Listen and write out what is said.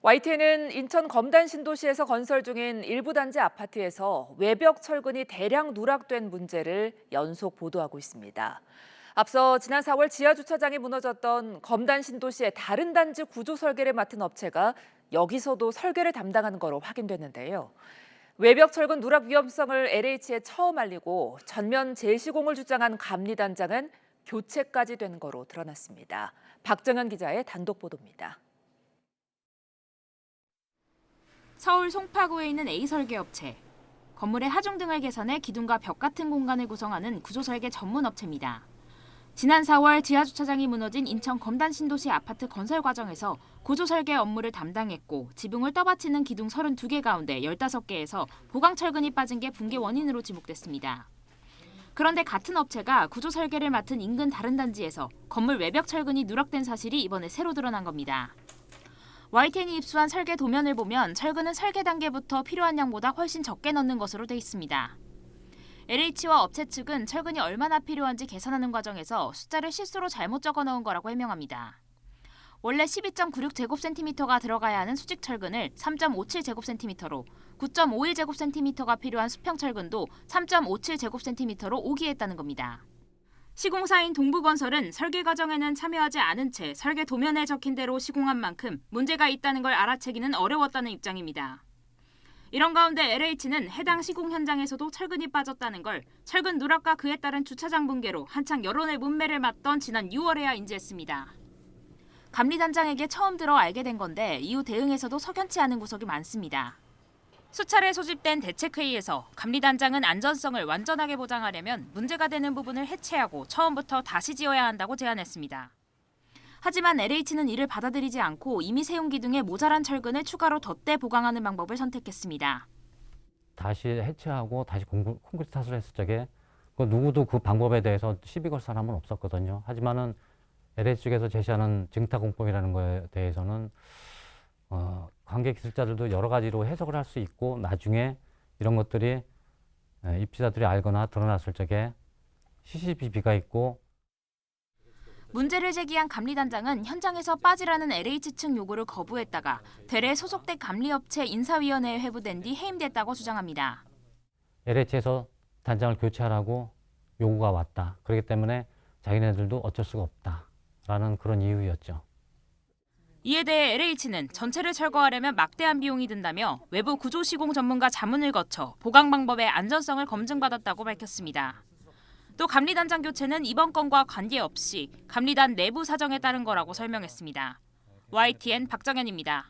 YTN은 인천 검단 신도시에서 건설 중인 일부 단지 아파트에서 외벽 철근이 대량 누락된 문제를 연속 보도하고 있습니다. 앞서 지난 4월 지하 주차장이 무너졌던 검단 신도시의 다른 단지 구조 설계를 맡은 업체가 여기서도 설계를 담당하는 거로 확인됐는데요. 외벽 철근 누락 위험성을 LH에 처음 알리고 전면 재시공을 주장한 감리단장은 교체까지 된 거로 드러났습니다. 박정현 기자의 단독 보도입니다. 서울 송파구에 있는 A설계업체. 건물의 하중 등을 개선해 기둥과 벽 같은 공간을 구성하는 구조설계 전문 업체입니다. 지난 4월 지하주차장이 무너진 인천 검단 신도시 아파트 건설 과정에서 구조설계 업무를 담당했고 지붕을 떠받치는 기둥 32개 가운데 15개에서 보강철근이 빠진 게 붕괴 원인으로 지목됐습니다. 그런데 같은 업체가 구조설계를 맡은 인근 다른 단지에서 건물 외벽 철근이 누락된 사실이 이번에 새로 드러난 겁니다. YTN이 입수한 설계 도면을 보면 철근은 설계 단계부터 필요한 양보다 훨씬 적게 넣는 것으로 돼 있습니다. LH와 업체 측은 철근이 얼마나 필요한지 계산하는 과정에서 숫자를 실수로 잘못 적어 넣은 거라고 해명합니다. 원래 12.96제곱센티미터가 들어가야 하는 수직 철근을 3.57제곱센티미터로, 9.51제곱센티미터가 필요한 수평 철근도 3.57제곱센티미터로 오기했다는 겁니다. 시공사인 동부건설은 설계 과정에는 참여하지 않은 채 설계 도면에 적힌 대로 시공한 만큼 문제가 있다는 걸 알아채기는 어려웠다는 입장입니다. 이런 가운데 LH는 해당 시공 현장에서도 철근이 빠졌다는 걸 철근 누락과 그에 따른 주차장 붕괴로 한창 여론의 문매를 맞던 지난 6월에야 인지했습니다. 감리단장에게 처음 들어 알게 된 건데 이후 대응에서도 석연치 않은 구석이 많습니다. 수차례 소집된 대책회의에서 감리단장은 안전성을 완전하게 보장하려면 문제가 되는 부분을 해체하고 처음부터 다시 지어야 한다고 제안했습니다. 하지만 LH는 이를 받아들이지 않고 이미 세운 기둥에 모자란 철근을 추가로 덧대 보강하는 방법을 선택했습니다. 다시 해체하고 다시 콘크리트 타설을 했을 적에 누구도 그 방법에 대해서 시비 걸 사람은 없었거든요. 하지만은 LH 측에서 제시하는 증타공법이라는 거에 대해서는 관계 기술자들도 여러 가지로 해석을 할 수 있고 나중에 이런 것들이 입지자들이 알거나 드러났을 적에 CCTV가 있고. 문제를 제기한 감리단장은 현장에서 빠지라는 LH 측 요구를 거부했다가 되레 소속된 감리업체 인사위원회에 회부된 뒤 해임됐다고 주장합니다. LH에서 단장을 교체하라고 요구가 왔다. 그렇기 때문에 자기네들도 어쩔 수가 없다라는 그런 이유였죠. 이에 대해 LH는 전체를 철거하려면 막대한 비용이 든다며 외부 구조 시공 전문가 자문을 거쳐 보강 방법의 안전성을 검증받았다고 밝혔습니다. 또 감리단장 교체는 이번 건과 관계없이 감리단 내부 사정에 따른 거라고 설명했습니다. YTN 박정현입니다.